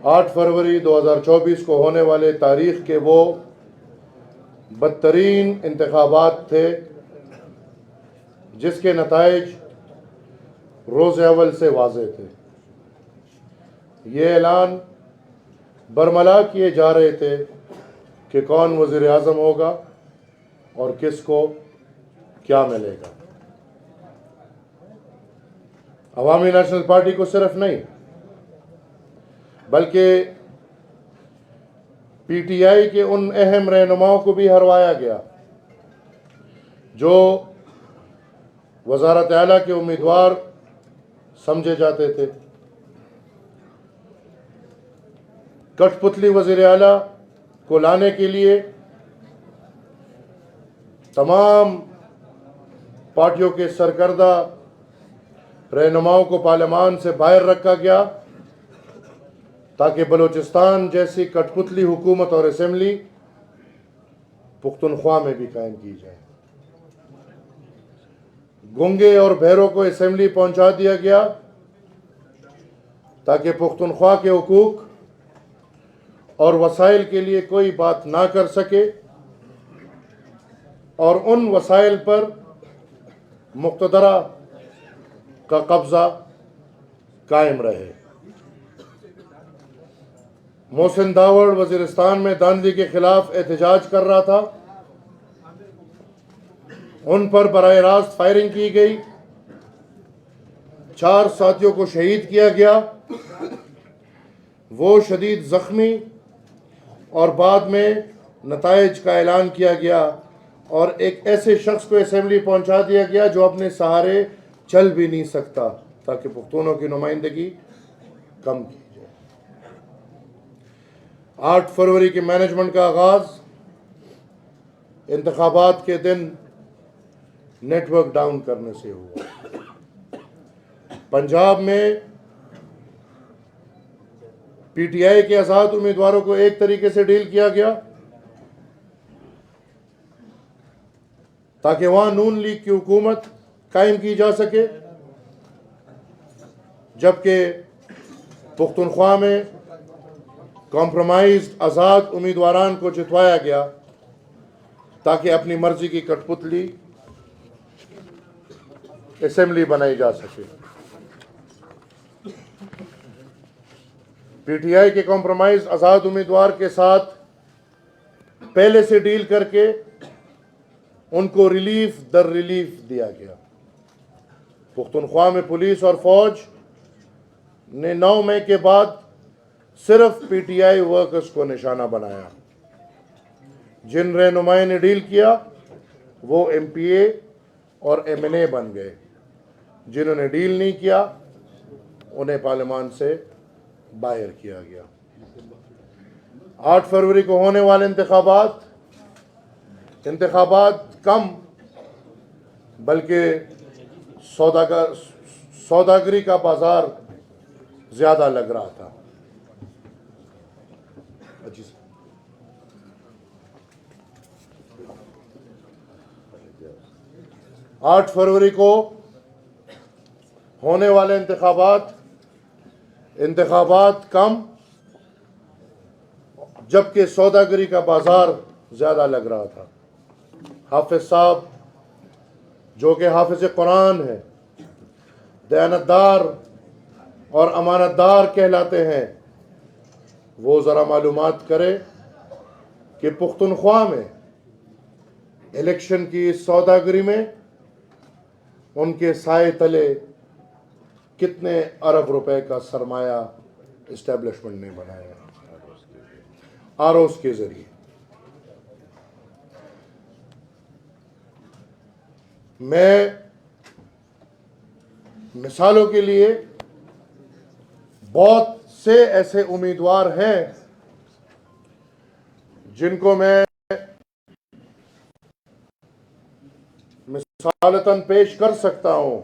8 فروری 2024 کو ہونے والے تاریخ کے وہ بدترین انتخابات تھے جس کے نتائج روز اول سے واضح تھے۔ یہ اعلان برملا کیے جا رہے تھے کہ کون وزیر اعظم ہوگا اور کس کو کیا ملے گا۔ عوامی نیشنل پارٹی کو صرف نہیں بلکہ پی ٹی آئی کے ان اہم رہنماؤں کو بھی ہروایا گیا جو وزارت اعلیٰ کے امیدوار سمجھے جاتے تھے۔ کٹھ پتلی وزیر اعلیٰ کو لانے کے لیے تمام پارٹیوں کے سرکردہ رہنماؤں کو پارلیمان سے باہر رکھا گیا تاکہ بلوچستان جیسی کٹھ پتلی حکومت اور اسمبلی پختونخوا میں بھی قائم کی جائے۔ گونگے اور بہروں کو اسمبلی پہنچا دیا گیا تاکہ پختونخوا کے حقوق اور وسائل کے لیے کوئی بات نہ کر سکے اور ان وسائل پر مقتدرہ کا قبضہ قائم رہے۔ محسن داوڑ وزیرستان میں داندلی کے خلاف احتجاج کر رہا تھا، ان پر براہ راست فائرنگ کی گئی، 4 ساتھیوں کو شہید کیا گیا، وہ شدید زخمی اور بعد میں نتائج کا اعلان کیا گیا اور ایک ایسے شخص کو اسمبلی پہنچا دیا گیا جو اپنے سہارے چل بھی نہیں سکتا تاکہ پختونوں کی نمائندگی کم کی جائے۔ 8 فروری کے مینجمنٹ کا آغاز انتخابات کے دن نیٹ ورک ڈاؤن کرنے سے ہوا۔ پنجاب میں پی ٹی آئی کے آزاد امیدواروں کو ایک طریقے سے ڈیل کیا گیا تاکہ وہاں نون لیگ کی حکومت قائم کی جا سکے، جبکہ پختونخوا میں کمپرومائزڈ آزاد امیدواران کو جتوایا گیا تاکہ اپنی مرضی کی کٹھ پتلی اسمبلی بنائی جا سکے۔ پی ٹی آئی کے کمپرومائز آزاد امیدوار کے ساتھ پہلے سے ڈیل کر کے ان کو ریلیف در ریلیف دیا گیا۔ پختونخوا میں پولیس اور فوج نے 9 مئی کے بعد صرف پی ٹی آئی ورکرز کو نشانہ بنایا۔ جن رہنماؤں نے ڈیل کیا وہ ایم پی اے اور ایم این اے بن گئے، جنہوں نے ڈیل نہیں کیا انہیں پارلیمان سے باہر کیا گیا۔ 8 فروری کو ہونے والے انتخابات کم بلکہ سوداگری کا بازار زیادہ لگ رہا تھا۔ 8 فروری کو ہونے والے انتخابات کم جبکہ سوداگری کا بازار زیادہ لگ رہا تھا۔ حافظ صاحب جو کہ حافظ قرآن ہے، دیانتدار اور امانت دار کہلاتے ہیں، وہ ذرا معلومات کرے کہ پختونخوا میں الیکشن کی سوداگری میں ان کے سائے تلے کتنے ارب روپے کا سرمایہ اسٹیبلشمنٹ نے بنایا آر اوز کے ذریعے۔ میں مثالوں کے لیے بہت سے ایسے امیدوار ہیں جن کو میں مثالتاً پیش کر سکتا ہوں،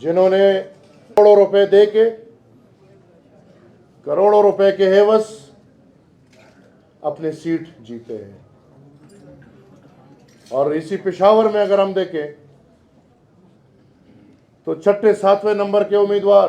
جنہوں نے کروڑوں روپے دے کے، کروڑوں روپے کے عوض اپنی سیٹ جیتے ہیں۔ اور اسی پشاور میں اگر ہم دیکھیں تو 6 7 نمبر کے امیدوار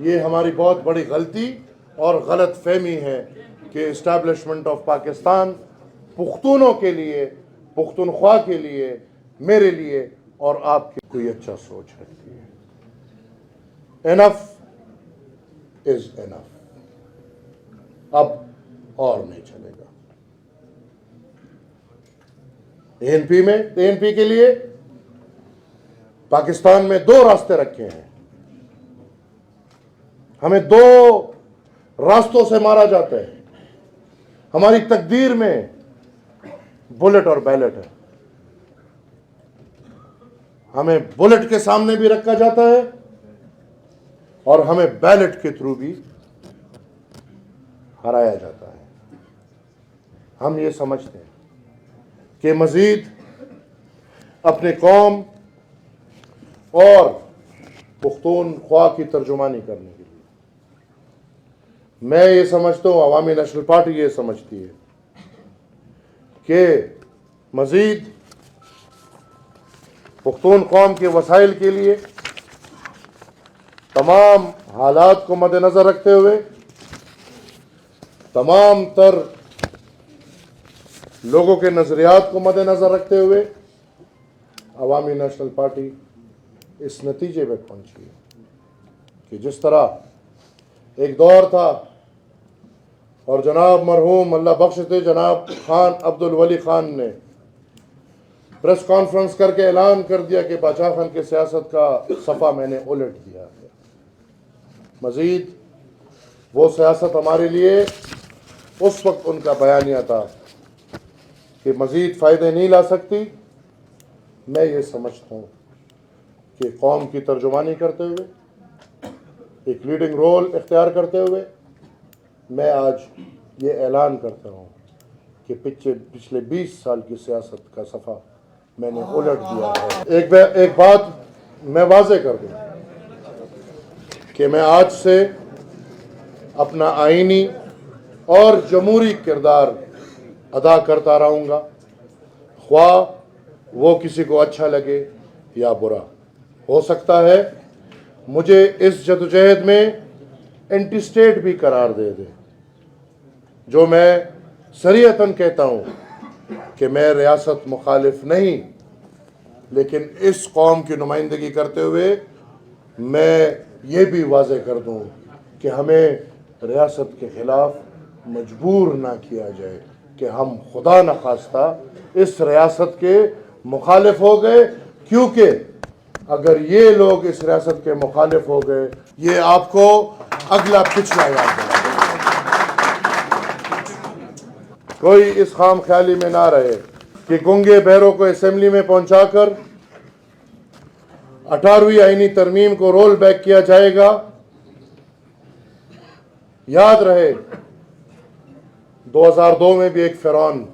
یہ ہماری بہت بڑی غلطی اور غلط فہمی ہے کہ اسٹیبلشمنٹ آف پاکستان پختونوں کے لیے، پختونخوا کے لیے، میرے لیے اور آپ کی کوئی اچھا سوچ رکھتی ہے۔ انف از انف، اب اور نہیں چلے گا۔ اے این پی میں، اے این پی کے لیے پاکستان میں دو راستے رکھے ہیں۔ ہمیں دو راستوں سے مارا جاتا ہے۔ ہماری تقدیر میں بلٹ اور بیلٹ ہے۔ ہمیں بلٹ کے سامنے بھی رکھا جاتا ہے اور ہمیں بیلٹ کے تھرو بھی ہرایا جاتا ہے۔ ہم یہ سمجھتے ہیں کہ مزید اپنے قوم اور پختونخوا کی ترجمانی کرنے کے لیے میں یہ سمجھتا ہوں، عوامی نیشنل پارٹی یہ سمجھتی ہے کہ مزید پختون قوم کے وسائل کے لیے تمام حالات کو مد نظر رکھتے ہوئے، تمام تر لوگوں کے نظریات کو مد نظر رکھتے ہوئے عوامی نیشنل پارٹی اس نتیجے پہ پہنچی ہے کہ جس طرح ایک دور تھا اور جناب مرحوم اللہ بخشتے جناب خان عبد الولی خان نے پریس کانفرنس کر کے اعلان کر دیا کہ باچا خان کی سیاست کا صفحہ میں نے الٹ دیا ہے۔ مزید وہ سیاست ہمارے لیے اس وقت ان کا بیانیہ تھا کہ مزید فائدے نہیں لا سکتی۔ میں یہ سمجھتا ہوں کہ قوم کی ترجمانی کرتے ہوئے، ایک لیڈنگ رول اختیار کرتے ہوئے میں آج یہ اعلان کرتا ہوں کہ پچھلے 20 سال کی سیاست کا صفحہ میں نے الٹ دیا ہے۔ ایک بات میں واضح کر دوں کہ میں آج سے اپنا آئینی اور جمہوری کردار ادا کرتا رہوں گا، خواہ وہ کسی کو اچھا لگے یا برا۔ ہو سکتا ہے مجھے اس جدوجہد میں اینٹی اسٹیٹ بھی قرار دے دے، جو میں صریحتاً کہتا ہوں کہ میں ریاست مخالف نہیں، لیکن اس قوم کی نمائندگی کرتے ہوئے میں یہ بھی واضح کر دوں کہ ہمیں ریاست کے خلاف مجبور نہ کیا جائے کہ ہم خدا نخواستہ اس ریاست کے مخالف ہو گئے، کیونکہ اگر یہ لوگ اس ریاست کے مخالف ہو گئے، یہ آپ کو اگلا پچھلا یاد دلاتا ہے۔ کوئی اس خام خیالی میں نہ رہے کہ گونگے بہروں کو اسمبلی میں پہنچا کر 18ویں آئینی ترمیم کو رول بیک کیا جائے گا۔ یاد رہے 2002 میں بھی ایک فرعون،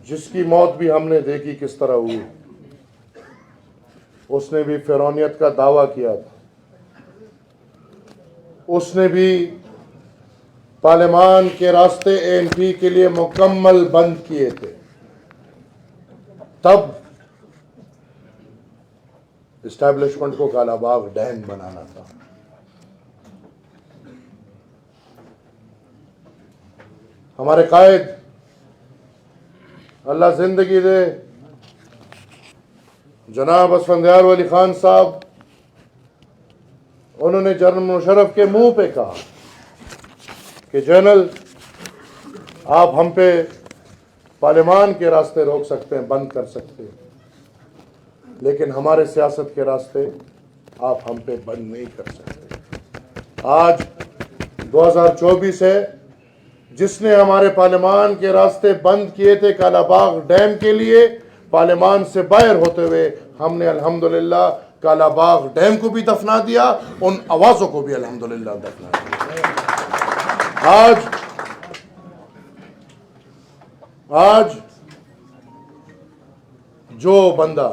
جس کی موت بھی ہم نے دیکھی کس طرح ہوئی، اس نے بھی فرعونیت کا دعویٰ کیا تھا، اس نے بھی پارلیمان کے راستے اے این پی کے لیے مکمل بند کیے تھے۔ تب اسٹیبلشمنٹ کو کالا باغ ڈیم بنانا تھا۔ ہمارے قائد اللہ زندگی دے جناب اسفندیار ولی خان صاحب، انہوں نے جنرل مشرف کے منہ پہ کہا کہ جنرل آپ ہم پہ پارلیمان کے راستے روک سکتے ہیں، بند کر سکتے ہیں، لیکن ہمارے سیاست کے راستے آپ ہم پہ بند نہیں کر سکتے۔ آج 2024 ہے، جس نے ہمارے پارلیمان کے راستے بند کیے تھے کالا باغ ڈیم کے لیے، پارلیمان سے باہر ہوتے ہوئے ہم نے الحمدللہ کالا باغ ڈیم کو بھی دفنا دیا، ان آوازوں کو بھی الحمدللہ دفنا دیا۔ آج جو بندہ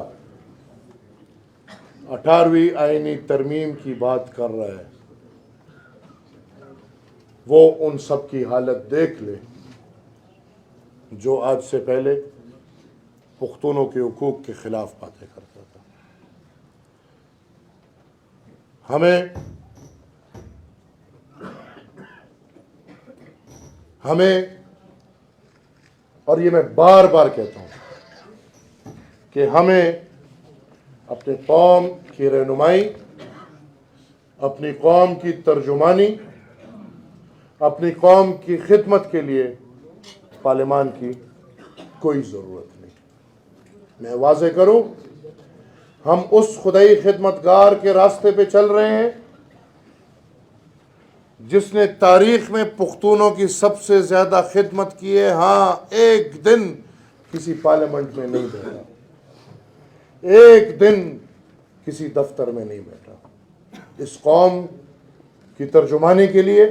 18ویں آئینی ترمیم کی بات کر رہا ہے، وہ ان سب کی حالت دیکھ لے جو آج سے پہلے پختونوں کے حقوق کے خلاف باتیں کرتا تھا۔ ہمیں اور یہ میں بار بار کہتا ہوں کہ ہمیں اپنی قوم کی رہنمائی، اپنی قوم کی ترجمانی، اپنی قوم کی خدمت کے لیے پارلیمان کی کوئی ضرورت نہیں۔ میں واضح کروں، ہم اس خدائی خدمتگار کے راستے پہ چل رہے ہیں جس نے تاریخ میں پختونوں کی سب سے زیادہ خدمت کی ہے۔ ہاں، ایک دن کسی پارلیمنٹ میں نہیں بیٹھا، ایک دن کسی دفتر میں نہیں بیٹھا، اس قوم کی ترجمانی کے لیے،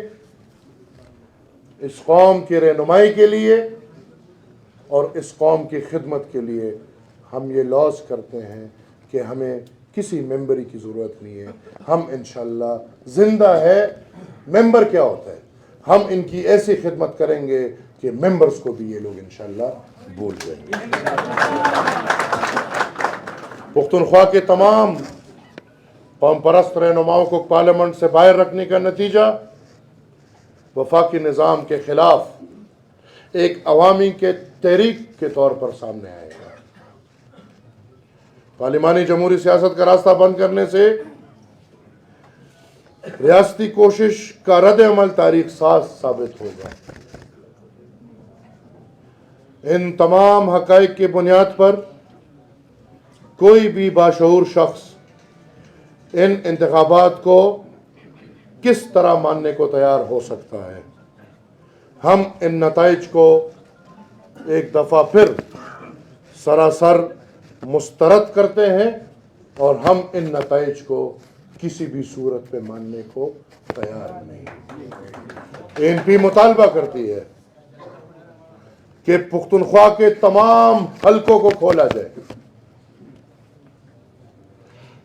اس قوم کی رہنمائی کے لیے اور اس قوم کی خدمت کے لیے ہم یہ لوز کرتے ہیں کہ ہمیں کسی ممبری کی ضرورت نہیں ہے۔ ہم انشاءاللہ زندہ ہے، ممبر کیا ہوتا ہے، ہم ان کی ایسی خدمت کریں گے کہ ممبرز کو بھی یہ لوگ انشاءاللہ بھول جائیں گے۔ پختونخوا کے تمام قوم پرست رہنماؤں کو پارلیمنٹ سے باہر رکھنے کا نتیجہ وفاقی نظام کے خلاف ایک عوامی کے تحریک کے طور پر سامنے آئے گا۔ پارلیمانی جمہوری سیاست کا راستہ بند کرنے سے ریاستی کوشش کا رد عمل تاریخ ساز ثابت ہوگا۔ ان تمام حقائق کی بنیاد پر کوئی بھی باشعور شخص ان انتخابات کو کس طرح ماننے کو تیار ہو سکتا ہے؟ ہم ان نتائج کو ایک دفعہ پھر سراسر مسترد کرتے ہیں اور ہم ان نتائج کو کسی بھی صورت پہ ماننے کو تیار نہیں۔ ANP مطالبہ کرتی ہے کہ پختونخوا کے تمام حلقوں کو کھولا جائے۔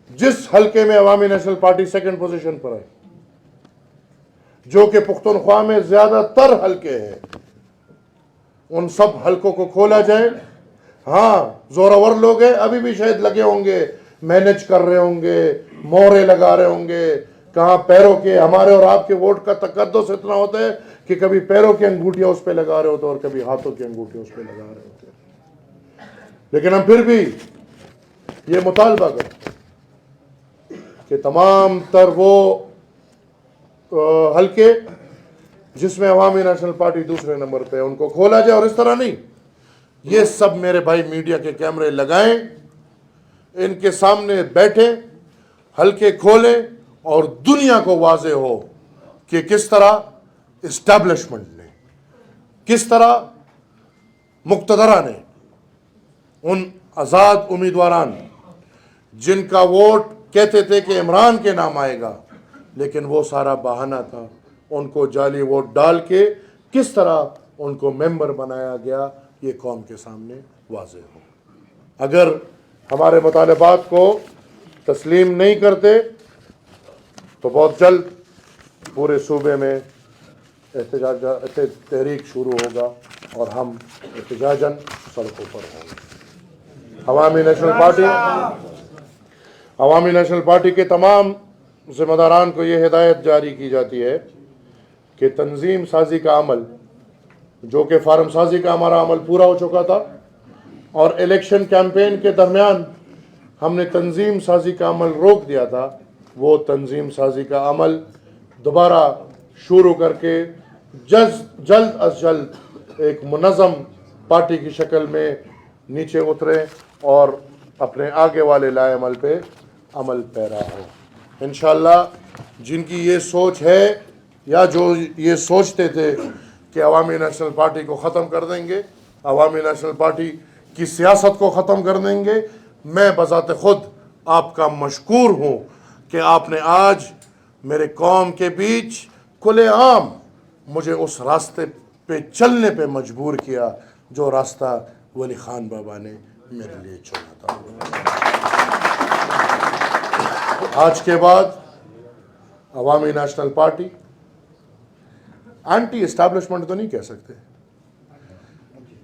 جس حلقے میں عوامی نیشنل پارٹی سیکنڈ پوزیشن پر ہے، جو کہ پختونخوا میں زیادہ تر حلقے ہیں، ان سب حلقوں کو کھولا جائے۔ ہاں، زورور لوگ ہیں، ابھی بھی شاید لگے ہوں گے، مینج کر رہے ہوں گے، مورے لگا رہے ہوں گے، کہاں پیروں کے ہمارے اور آپ کے ووٹ کا تقدس اتنا ہوتا ہے کہ کبھی پیروں کی انگوٹھیاں اس پہ لگا رہے ہوتے ہیں اور کبھی ہاتھوں کی انگوٹھیاں اس پہ لگا رہے ہوتے ہیں۔ لیکن ہم پھر بھی یہ مطالبہ کرتے ہیں کہ تمام تر وہ حلقے جس میں عوامی نیشنل پارٹی دوسرے نمبر پہ ان کو کھولا جائے، اور اس طرح نہیں، یہ سب میرے بھائی میڈیا کے کیمرے لگائیں، ان کے سامنے بیٹھے، حلقے کھولیں اور دنیا کو واضح ہو کہ کس طرح اسٹیبلشمنٹ نے، کس طرح مقتدرہ نے ان آزاد امیدواران جن کا ووٹ کہتے تھے کہ عمران کے نام آئے گا لیکن وہ سارا بہانہ تھا، ان کو جعلی ووٹ ڈال کے کس طرح ان کو ممبر بنایا گیا، یہ قوم کے سامنے واضح ہو۔ اگر ہمارے مطالبات کو تسلیم نہیں کرتے تو بہت جلد پورے صوبے میں تحریک شروع ہوگا اور ہم احتجاجاً سڑکوں پر ہوں گے۔ عوامی نیشنل پارٹی کے تمام ذمہ داران کو یہ ہدایت جاری کی جاتی ہے کہ تنظیم سازی کا عمل، جو کہ فارم سازی کا ہمارا عمل پورا ہو چکا تھا اور الیکشن کیمپین کے درمیان ہم نے تنظیم سازی کا عمل روک دیا تھا، وہ تنظیم سازی کا عمل دوبارہ شروع کر کے جلد از جلد ایک منظم پارٹی کی شکل میں نیچے اتریں اور اپنے آگے والے لائے عمل پہ عمل پیرا ہو۔ انشاءاللہ جن کی یہ سوچ ہے یا جو یہ سوچتے تھے کہ عوامی نیشنل پارٹی کو ختم کر دیں گے، عوامی نیشنل پارٹی کی سیاست کو ختم کر دیں گے، میں بذات خود آپ کا مشکور ہوں کہ آپ نے آج میرے قوم کے بیچ کھلے عام مجھے اس راستے پہ چلنے پہ مجبور کیا جو راستہ ولی خان بابا نے میرے لیے چنا تھا۔ آج کے بعد عوامی نیشنل پارٹی اینٹی اسٹیبلشمنٹ تو نہیں کہہ سکتے،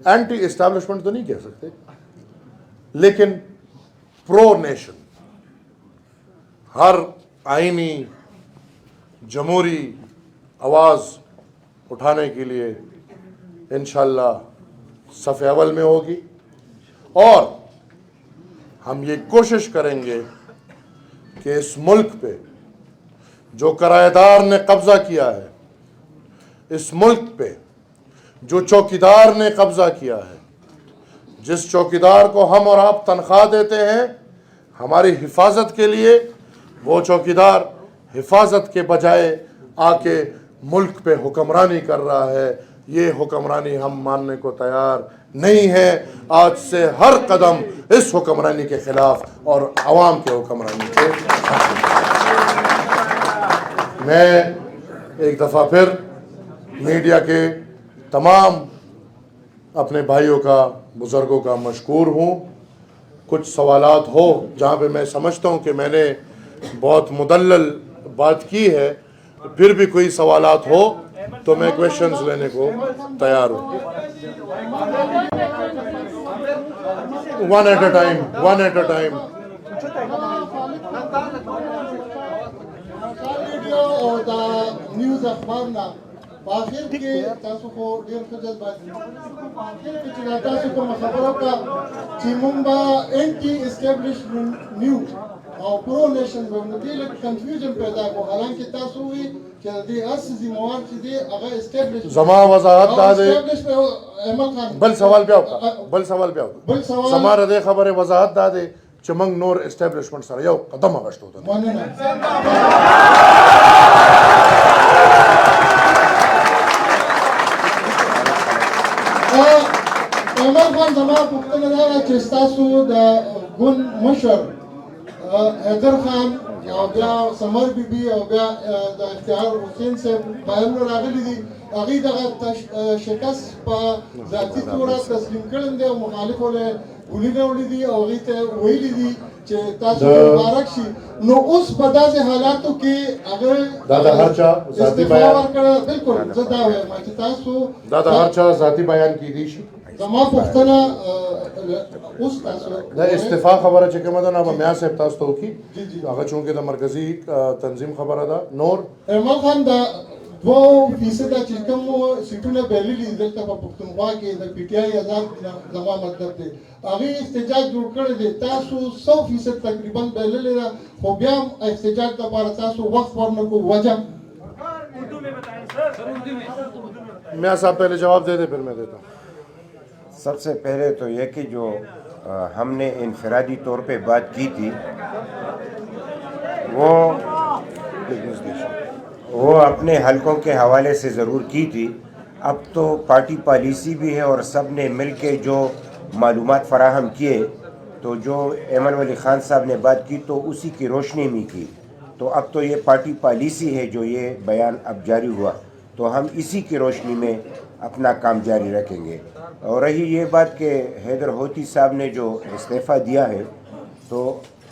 اینٹی اسٹیبلشمنٹ تو نہیں کہہ سکتے، لیکن پرو نیشن، ہر آئینی جمہوری آواز اٹھانے کے لیے انشاءاللہ صف اول میں ہوگی، اور ہم یہ کوشش کریں گے کہ اس ملک پہ جو کرایہ دار نے قبضہ کیا ہے، اس ملک پہ جو چوکیدار نے قبضہ کیا ہے، جس چوکیدار کو ہم اور آپ تنخواہ دیتے ہیں ہماری حفاظت کے لیے، وہ چوکیدار حفاظت کے بجائے آ کے ملک پہ حکمرانی کر رہا ہے۔ یہ حکمرانی ہم ماننے کو تیار نہیں ہے۔ آج سے ہر قدم اس حکمرانی کے خلاف اور عوام کے حکمرانی کے میں ایک دفعہ پھر میڈیا کے تمام اپنے بھائیوں کا، بزرگوں کا مشکور ہوں۔ کچھ سوالات ہو جہاں پہ میں سمجھتا ہوں کہ میں نے بہت مدلل بات کی ہے، پھر بھی کوئی سوالات ہو تو میں کویشچنز لینے کو تیار ہوں۔ One at a time. O the news اخبار نا آخر کې تاسو خو ډېر ښه جذباتي آخر کې چې تاسو کوم خبره وکړه چې مونږ به اینټي اسټابلیشمنټ نیو او پرو نیشن به نو دې لږ کنفیوژن پیدا کړو، حالانکه تاسو وی چې دې هر څه ذمہوار چې دی هغه اسټابلیش زما وضاحت دا دی۔ احمد خان بل سوال بیا وکړه زما د خبره وضاحت دا دی چې موږ نور اسټابلیشمنټ سره یو قدم اغشتو ده۔ احمد خان زما پوښتنه دا ده چې ستاسو د ګوند مشر حیدر خان او بیا سمر بی بی او بیا د اختیار حسین صاحب بیانونه راغلي دي، هغوی دغه شکست په ذاتي توګه تسلیم کړی دی او مخالفو له ګولۍ راوړي دي او هغوی ته ویلي دي چې تاسو مبارک شي. نو اوس په داسې حالاتو کې هغه دا د هر چا ذاتي بیان ورکړه. بالکل زه دا وایم چې تاسو دا د هر چا ذاتي بیان کیدی شي. زما پوښتنه اوس تاسو د استعفا خبره چې کومه ده نه به میا صاحب تاسو ته وکړي، هغه چونکې د مرکزي تنظیم خبره ده. نور احمد خان دا 2% چې کوم سیټونه بایللي دلته په پښتونخوا کې د پی ټی آی آزاد زما مطلب دی هغوی احتجاج جوړ کړی دی، تاسو 100% تقریبا بایللې ده، خو بیا هم احتجاج لپاره تاسو وخت ورنکړو. وجہ میا صاحب پہلے جواب دے دے پھر میں دیتا ہوں۔ سب سے پہلے تو یہ کہ جو ہم نے انفرادی طور پہ بات کی تھی وہ اپنے حلقوں کے حوالے سے ضرور کی تھی، اب تو پارٹی پالیسی بھی ہے اور سب نے مل کے جو معلومات فراہم کیے تو جو ایمن ولی خان صاحب نے بات کی تو اسی کی روشنی میں کی، تو اب تو یہ پارٹی پالیسی ہے جو یہ بیان اب جاری ہوا تو ہم اسی کی روشنی میں اپنا کام جاری رکھیں گے۔ اور رہی یہ بات کہ حیدر ہوتی صاحب نے جو استعفیٰ دیا ہے تو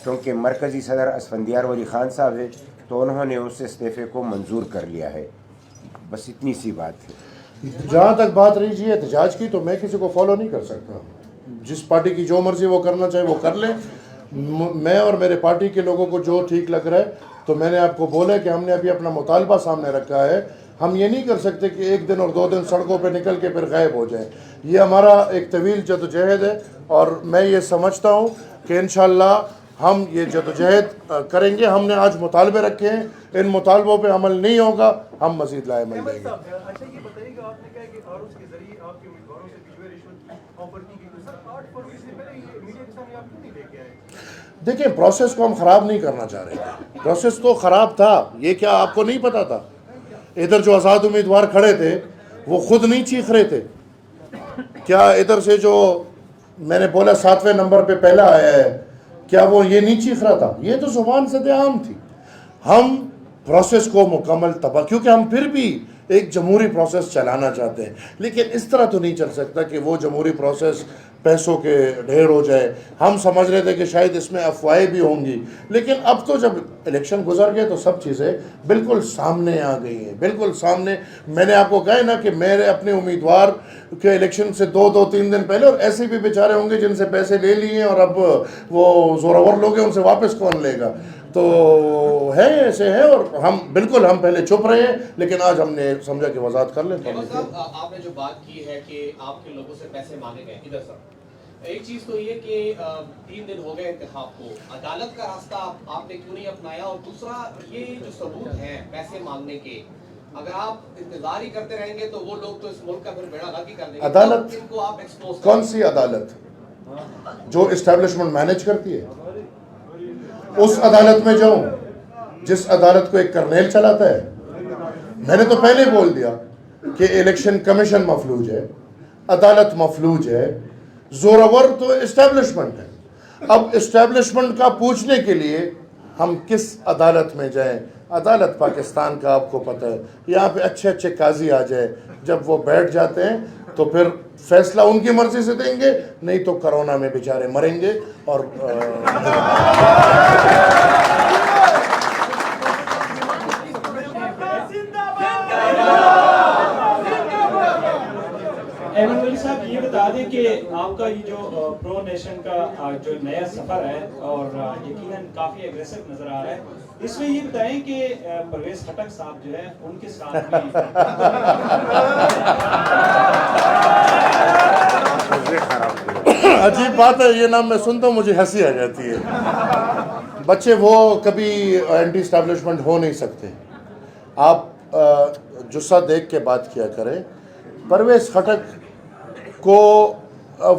چونکہ مرکزی صدر اسفندیار ولی خان صاحب ہے تو انہوں نے اس استعفے کو منظور کر لیا ہے، بس اتنی سی بات ہے۔ جہاں تک بات رہی جی احتجاج کی تو میں کسی کو فالو نہیں کر سکتا، جس پارٹی کی جو مرضی وہ کرنا چاہے وہ کر لیں، میں اور میرے پارٹی کے لوگوں کو جو ٹھیک لگ رہا ہے تو میں نے آپ کو بولا کہ ہم نے ابھی اپنا مطالبہ سامنے رکھا ہے، ہم یہ نہیں کر سکتے کہ ایک دن اور 2 دن سڑکوں پہ نکل کے پھر غائب ہو جائیں، یہ ہمارا ایک طویل جدوجہد ہے اور میں یہ سمجھتا ہوں کہ انشاءاللہ ہم یہ جدوجہد کریں گے۔ ہم نے آج مطالبے رکھے ہیں، ان مطالبوں پہ عمل نہیں ہوگا ہم مزید لائے عمل دیں گے۔ اچھا یہ بتائیے گا آپ نے کہا کہ آروز کے ذریعے آپ کے امیدواروں سے بھی رشوت آفر کی گئی، تو سر 8 فروری سے پہلے یہ میڈیا کے سامنے آپ کیوں نہیں لے کے آئے؟ دیکھیں پروسیس کو ہم خراب نہیں کرنا چاہ رہے تھے، پروسیس تو خراب تھا، یہ کیا آپ کو نہیں پتا تھا؟ ادھر جو آزاد امیدوار کھڑے تھے وہ خود نہیں چیخ رہے تھے کیا؟ ادھر سے جو میں نے بولا 7ویں نمبر پہ پہلا آیا ہے کیا وہ یہ نہیں چیخ رہا تھا؟ یہ تو زبان صد عام تھی۔ ہم پروسیس کو مکمل تباہ، کیونکہ ہم پھر بھی ایک جمہوری پروسیس چلانا چاہتے ہیں، لیکن اس طرح تو نہیں چل سکتا کہ وہ جمہوری پروسیس پیسوں کے ڈھیر ہو جائے۔ ہم سمجھ رہے تھے کہ شاید اس میں افواہیں بھی ہوں گی، لیکن اب تو جب الیکشن گزر گئے تو سب چیزیں بالکل سامنے آ گئی ہیں، بالکل سامنے۔ میں نے آپ کو کہا نا کہ میرے اپنے امیدوار کے الیکشن سے 2-3 دن پہلے، اور ایسے بھی بیچارے ہوں گے جن سے پیسے لے لیے اور اب وہ زورور لوگ ہیں، ان سے واپس کون لے گا؟ تو ہیں ایسے ہیں، اور ہم بالکل ہم پہلے چھپ رہے ہیں، لیکن آج ہم نے سمجھا کہ وضاحت کر لیں۔ احمد صاحب، آپ نے جو بات کی ہے کہ آپ کے لوگوں سے پیسے مانگے گئے، ادھر سر ایک چیز تو یہ کہ 3 دن ہو گئے انتخاب کو، عدالت کا راستہ آپ نے کیوں نہیں اپنایا؟ اور دوسرا یہ جو ثبوت ہیں پیسے مانگنے کے، اگر آپ انتظار ہی کرتے رہیں گے تو وہ لوگ تو اس ملک کا پھر بیڑا غرق ہی کر دیں گے۔ عدالت ان کو آپ ایکسپوز کون سی عدالت؟ جو اسٹیبلشمنٹ مینج کرتی ہے، اس عدالت میں جاؤں جس عدالت کو ایک کرنیل چلاتا ہے؟ میں نے تو پہلے بول دیا کہ الیکشن کمیشن مفلوج ہے، عدالت مفلوج ہے، زورور تو اسٹیبلشمنٹ ہے۔ اب اسٹیبلشمنٹ کا پوچھنے کے لیے ہم کس عدالت میں جائیں؟ عدالت پاکستان کا آپ کو پتہ ہے، یہاں پہ اچھے اچھے قاضی آ جائے، جب وہ بیٹھ جاتے ہیں تو پھر فیصلہ ان کی مرضی سے دیں گے، نہیں تو کرونا میں بیچارے مریں گے۔ اور احمد ولی صاحب یہ بتا دیں کہ آپ کا یہ جو پرو نیشن کا جو نیا سفر ہے اور یقیناً کافی ایگریسو نظر آ رہا ہے، اس میں یہ بتائیں کہ پرویز خٹک صاحب جو ہے ان کے ساتھ بھی عجیب بات ہے، یہ نام میں سنتا ہوں مجھے ہنسی آ جاتی ہے۔ بچے وہ کبھی اینٹی اسٹیبلشمنٹ ہو نہیں سکتے۔ آپ جسہ دیکھ کے بات کیا کریں۔ پرویز خٹک کو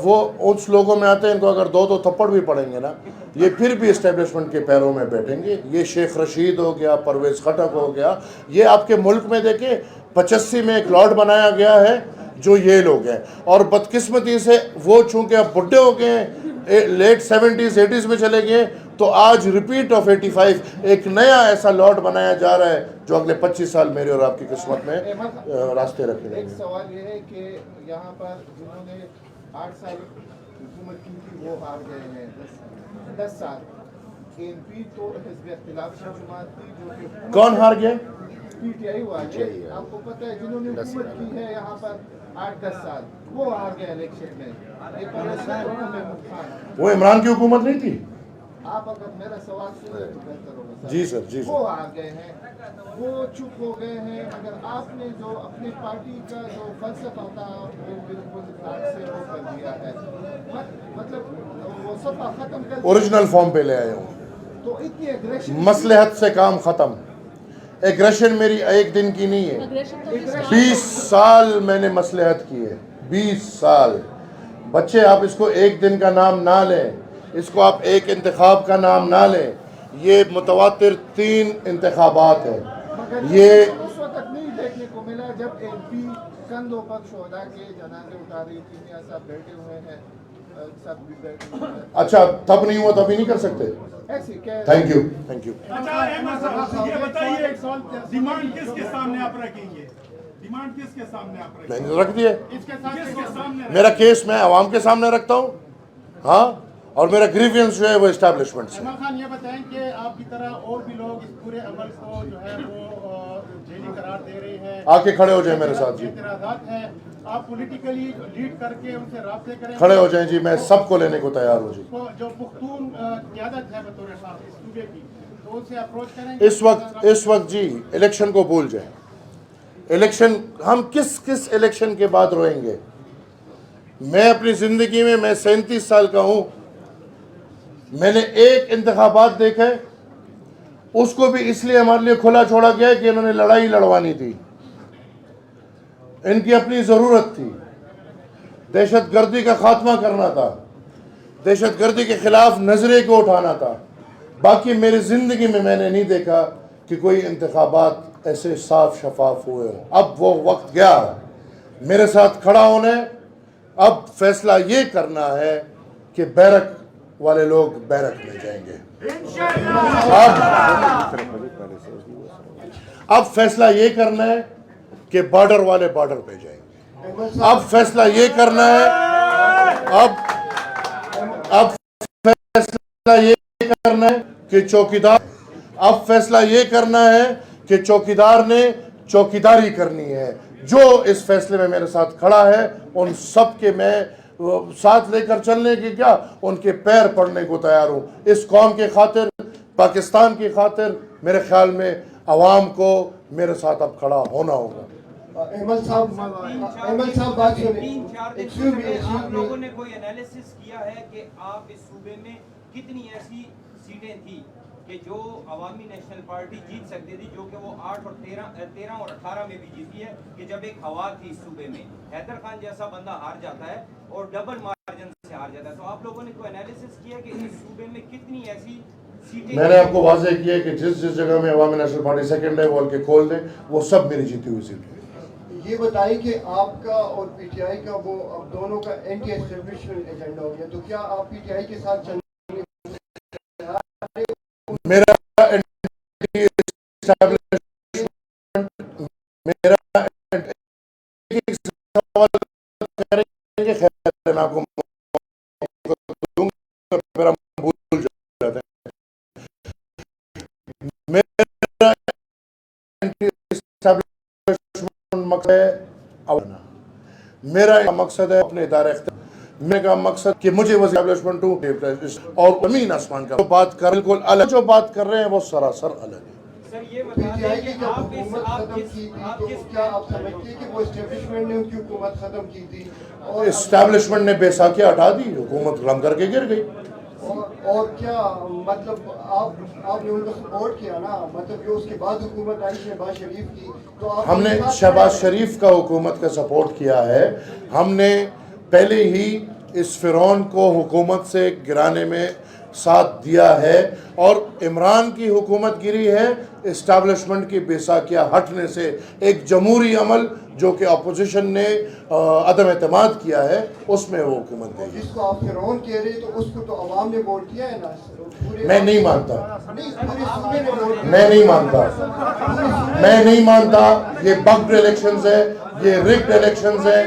وہ اس لوگوں میں آتے ہیں، ان کو اگر 2 تھپڑ بھی پڑیں گے نا، یہ پھر بھی اسٹیبلشمنٹ کے پیروں میں بیٹھیں گے۔ یہ شیخ رشید ہو گیا، پرویز خٹک ہو گیا، یہ آپ کے ملک میں دیکھیں 85 میں ایک لارڈ بنایا گیا ہے جو یہ لوگ ہیں، اور بدقسمتی سے وہ چونکہ اب بڈھے ہو گئے ہیں، لیٹ 70s 80s میں چلے گئے، تو آج ریپیٹ آف 85 ایک نیا ایسا لارڈ بنایا جا رہا ہے جو اگلے 25 سال میرے اور آپ کی قسمت میں راستے رکھیں گے۔ ایک سوال یہ ہے کہ یہاں پر جنہوں نے 8 سال حکومت کی تھی وہ ہار گئے ہیں 10 سال۔ ANP تو حزب اختلاف کی جماعت تھی جو کہ کون ہار گیا؟ PTI والے، آپ کو پتہ ہے جنہوں نے حکومت کی ہے یہاں پر 8-10 سال، وہ ہار گئے الیکشن میں۔ یہ پرویز محمود خان، وہ عمران کی حکومت نہیں تھی؟ آپ اگر میرا سوال سنیں تو بہتر ہوگا۔ جی سر، جی وہ سر۔ آ گئے ہیں، وہ چپ ہو گئے ہیں، مگر آپ نے جو اپنی پارٹی کا جو فلسفہ تھا وہ بالکل داغ سے وہ کر دیا ہے، مطلب وہ صفحہ ختم کر دیا۔ اوریجنل فارم پہ لے آئے ہوں۔ تو اتنی ایگریشن، مصلحت سے کام ختم۔ ایگریشن میری ایک دن کی نہیں ہے، 20 سال میں نے مصلحت کی ہے، 20 سال۔ بچے آپ اس کو ایک دن کا نام نہ لیں، اس کو آپ ایک انتخاب کا نام نہ لیں، یہ متواتر 3 انتخابات ہیں۔ یہ اس وقت نہیں دیکھنے کو ملا جب MP کندھوں پر شہداء کے جنازے اتاری تھی، میاں صاحب بیٹھے ہوئے ہیں، سب بھی بیٹھے ہوئے ہیں۔ اچھا تب نہیں ہوا تبھی نہیں کر سکتے؟ ایسی کہہ تھینک یو، تھینک یو۔ اچھا احمد صاحب یہ بتائیے ڈیمانڈ کس کے سامنے آپ رکھیں گے؟ ڈیمانڈ کس کے سامنے آپ رکھیں میں نے رکھ دیے، اس کے ساتھ کس کے سامنے میرا کیس میں عوام کے سامنے رکھتا ہوں، ہاں، اور میرا گریوینس جو ہے وہ اسٹیبلشمنٹ سے۔ احمد خان یہ بتائیں کہ آپ کی طرح اور بھی لوگ اس پورے عمل کو جو ہے وہ جیلی قرار دے رہے ہیں، آ کے کھڑے ہو جائیں میرے ساتھ جی، اعتراضات ہیں، آپ پولیٹیکلی لیڈ کر کے ان سے رابطے کریں، کھڑے ہو جائیں جی، میں سب کو لینے کو تیار ہوں جی۔ جو پختون قیادت ہے بطور خاص اس صوبے کی، تو ان سے اپروچ کریں گے؟ اس وقت جی الیکشن کو بھول جائیں۔ الیکشن ہم کس الیکشن کے بعد روئیں گے؟ میں اپنی زندگی میں 37 سال کا ہوں، میں نے ایک انتخابات دیکھے، اس کو بھی اس لیے ہمارے لیے کھلا چھوڑا گیا کہ انہوں نے لڑائی لڑوانی تھی، ان کی اپنی ضرورت تھی، دہشت گردی کا خاتمہ کرنا تھا، دہشت گردی کے خلاف نظریے کو اٹھانا تھا۔ باقی میری زندگی میں میں نے نہیں دیکھا کہ کوئی انتخابات ایسے صاف شفاف ہوئے ہوں۔ اب وہ وقت گیا میرے ساتھ کھڑا ہونے، اب فیصلہ یہ کرنا ہے کہ بیرک والے لوگ بیرک میں جائیں گے، اب فیصلہ یہ کرنا ہے کہ بارڈر والے بارڈر پہ جائیں گے، اب فیصلہ یہ کرنا ہے، اب فیصلہ یہ کرنا ہے کہ چوکیدار، اب فیصلہ یہ کرنا ہے کہ چوکیدار نے چوکیداری کرنی ہے۔ جو اس فیصلے میں میرے ساتھ کھڑا ہے ان سب کے میں ساتھ لے کر چلنے کی کیا، ان کے پیر پڑنے کو تیار ہوں، اس قوم کے خاطر پاکستان کی خاطر میرے خیال میں عوام کو میرے ساتھ اب کھڑا ہونا ہوگا. احمد صاحب بات سنیں. تین چار دن Excuse me, پہلے excuse آپ me. لوگوں نے کوئی انالیسس کیا ہے کہ آپ اس صوبے میں کتنی ایسی سیٹیں تھیں کہ جو عوامی نیشنل پارٹی جیت سکتی تھی، جو کہ وہ 8 اور 13 اور 18 میں بھی جیتی ہے، کہ جب ایک ہوا تھی اس صوبے میں حیدر خان جیسا بندہ ہار جاتا ہے اور ڈبل مارجن سے ہار جاتا ہے. تو آپ لوگوں نے کوئی انالیسس کیا کہ اس صوبے میں کتنی ایسی سیٹیں؟ میں نے آپ کو واضح کیا کہ جس جگہ میں عوامی نیشنل پارٹی سیکنڈ ہے بول کے کھول دیں، وہ سب میری جیتی ہوئی سیٹ ہے. یہ بتائیں کہ آپ کا اور پی ٹی آئی کا وہ اب دونوں کا اینٹی اسٹیبلشمنٹ ایجنڈا ہو گیا، تو کیا آپ پی ٹی آئی کے ساتھ چلیں؟ میرا اینٹی اسٹیبلشمنٹ، میرا ایک سوال کریں گے، خیر میں آپ کو دوں گا، پھر ہم بھول جاتے ہیں. میرا اینٹی اسٹیبلشمنٹ مقصد ہے، میرا مقصد ہے اپنے ادارے اختیار. میرے کا مقصد کہ مجھے وزیر اسٹیبلشمنٹ اور زمین آسمان کا بات کر بالکل الگ، جو بات کر رہے ہیں وہ سراسر الگ ہے. سر یہ پی بتا ٹی دیں آئی کہ کی جب آپ حکومت ختم کی تھی تو کیا آپ سمجھتے ہیں کہ وہ اسٹیبلشمنٹ نے ان کی حکومت ختم کی تھی؟ اور اسٹیبلشمنٹ نے بے ساکیہ ہٹا دی، حکومت غم کر کے گر گئی. اور کیا مطلب آپ نے ان کو سپورٹ کیا نا، مطلب جو اس کے بعد حکومت آئی شہباز شریف کی، تو آپ ہم نے ان کے ساتھ شہباز کھڑے ہیں؟ شریف کا حکومت کا سپورٹ کیا ہے. ہم نے پہلے ہی اس فرعون کو حکومت سے گرانے میں ساتھ دیا ہے، اور عمران کی حکومت گری ہے اسٹیبلشمنٹ کی بے ساکیہ ہٹنے سے. ایک جمہوری عمل جو کہ اپوزیشن نے عدم اعتماد کیا ہے، اس میں وہ حکومت گئی ہے. جس کو آپ فرعون کہہ رہے تو اس کو تو عوام نے ووٹ کیا ہے نا. میں نہیں مانتا، نہیں، پورے صوبے نے ووٹ کیا. میں نہیں مانتا، میں نہیں مانتا. یہ بگڈ الیکشنز ہے، یہ ریگڈ الیکشنز ہے.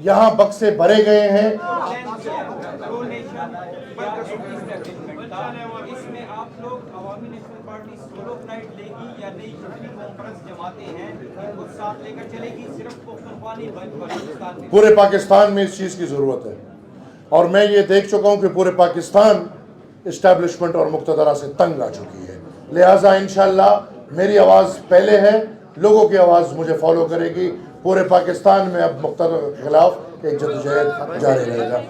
یہاں بکسے بھرے گئے ہیں. اس میں آپ لوگ عوامی نیشنل پارٹی سولو فلائٹ لے گی یا نئی شہری کانفرنس جماعتیں ہیں ان کو ساتھ لے کر چلے گی صرف پختونخوا نہیں بلوچستان میں؟ پورے پاکستان میں اس چیز کی ضرورت ہے، اور میں یہ دیکھ چکا ہوں کہ پورے پاکستان اسٹیبلشمنٹ اور مقتدرہ سے تنگ آ چکی ہے. لہٰذا انشاءاللہ میری آواز پہلے ہے، لوگوں کی آواز مجھے فالو کرے گی. پورے پاکستان میں اب مقتدر کے خلاف ایک جدوجہد جاری رہے گا.